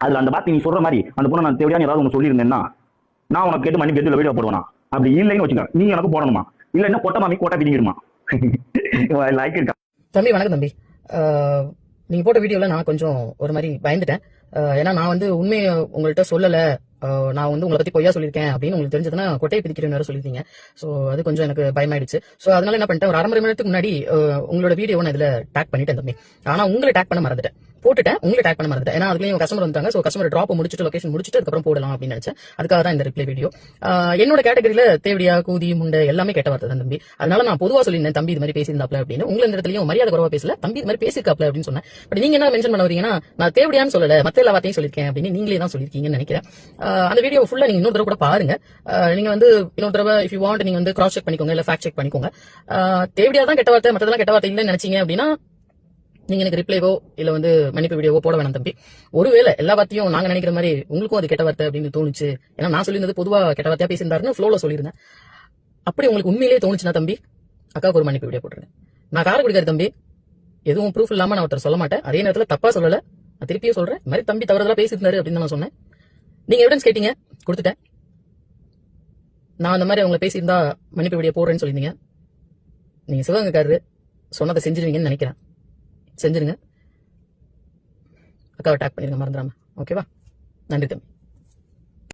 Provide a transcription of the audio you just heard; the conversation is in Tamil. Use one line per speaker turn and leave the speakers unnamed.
அதுல அந்த பாத்தி நீ சொல்ற மாதிரி அந்த பொண்ணை நான் தேவையான ஏதாவது ஒன்று சொல்லியிருந்தேன்னா நான் உனக்கு கேட்டு மணி கெட்டுல வீடியோ போடுவேனா? அப்படி இல்லைன்னு வச்சுக்க, நீ எனக்கு போடணுமா? இல்லைன்னா கொட்ட மாமி கோட்டா பிடிங்கிருமா? லைக் இருக்கா
தம்பி? வணக்கம் தம்பி. நீங்க போட்ட வீடியோல நான் கொஞ்சம் ஒரு மாதிரி பயந்துட்டேன். ஏன்னா நான் வந்து உண்மையை உங்கள்கிட்ட சொல்லல, நான் வந்து உங்களை பத்தி பொய்யா சொல்லியிருக்கேன் அப்படின்னு உங்களுக்கு தெரிஞ்சதுன்னா கொட்டையை பிடிக்கிறேன்னு வேற சொல்லியிருந்தீங்க. ஸோ அது கொஞ்சம் எனக்கு பயமாயிடுச்சு. ஸோ அதனால என்ன பண்ணிட்டேன், ஒரு அரை மணி நேரத்துக்கு முன்னாடி உங்களோட வீடியோ நான் இதுல டேக் பண்ணிட்டேன் தம்பி. ஆனா உங்களை டேக் பண்ண மறந்துட்டேன், போட்டுட்டேன், உங்களை டேக் பண்ண மறந்துட்டேன். ஏன்னா அதுலயும் கஸ்டமர் வந்துட்டாங்க. ஸோ கஸ்டமர் ட்ராப் முடிச்சுட்டு லொகேஷன் முடிச்சுட்டு அதுக்கப்புறம் போடலாம் அப்படின்னு நினைச்சேன். அதுக்காக தான் இந்த ரிப்ளை வீடியோ. என்னோட கேட்டகரியில தேவடியா, கூதி, முண்டை எல்லாமே கெட்ட வார்த்தை தான் தம்பி. அதனால நான் பொதுவா சொல்லியிருந்தேன் தம்பி இது மாதிரி பேசியிருந்தாப்ல அப்படின்னு. உங்களை இந்த இடத்துலயும் மரியாதை குறைவா பேசல, தம்பி இது மாதிரி பேசியிருக்காப்ல அப்படின்னு சொன்னேன். பட் நீங்க என்ன மென்ஷன் பண்ண வரீங்கன்னா நான் தேவடியான்னு சொல்லல, மத்த எல்லா வார்த்தையும் சொல்லியிருக்கேன் அப்படின்னு நீங்களே தான் சொல்லியிருக்கீங்கன்னு நினைக்கிறேன். அந்த வீடியோ ஃபுல்லா நீங்க இன்னொரு தடவை கூட பாருங்க. நீங்க வந்து இன்னொரு தடவை இஃப் யூ வாண்ட் நீங்க வந்து கிராஸ் செக் பண்ணிக்கோங்க, இல்ல ஃபேக்ட் செக் பண்ணிக்கோங்க. தேவடியா தான் கெட்ட வார்த்தை, மற்றதெல்லாம் கெட்ட வார்த்தை இல்லைன்னு நினைச்சீங்க அப்படின்னா நீங்க எனக்கு ரிப்ளைவோ இல்ல வந்து மன்னிப்பு வீடியோவோ போட வேணாம் தம்பி. ஒருவேளை எல்லா வார்த்தையும் நாங்க நினைக்கிற மாதிரி உங்களுக்கும் அது கெட்ட வார்த்தை அப்படின்னு தோணுச்சு, ஏன்னா நான் சொல்லியிருந்தது பொதுவா கெட்ட வார்த்தையா பேசியிருந்தாருன்னு ஃப்ளோல சொல்லியிருந்தேன். அப்படி உங்களுக்கு உண்மையிலேயே தோணுச்சுன்னா தம்பி அக்காவுக்கு ஒரு மன்னிப்பு வீடியோ போட்டுருங்க. நான் கார குடிக்காரு தம்பி, எதுவும் ப்ரூஃப் இல்லாம நான் ஒருத்தர் சொல்ல மாட்டேன். அதே நேரத்தில் தப்பா சொல்லல, நான் திருப்பியும் சொல்றேன், இந்த மாதிரி தம்பி தவறுதலா பேசியிருந்தாரு அப்படின்னு நான் சொன்னேன். நீங்க எவிடன்ஸ் கேட்டீங்க, கொடுத்துட்டேன். நான் அந்த மாதிரி அவங்களை பேசியிருந்தா மன்னிப்பு வீடியோ போடுறேன்னு சொல்லியிருந்தீங்க. நீங்க சிவகங்கைக்காரரு, சொன்னதை செஞ்சிருவீங்கன்னு நினைக்கிறேன். செஞ்சிருங்க. அக்காவை டேக் பண்ணிருங்க மறந்துடாம. ஓகேவா? நன்றி தம்பி.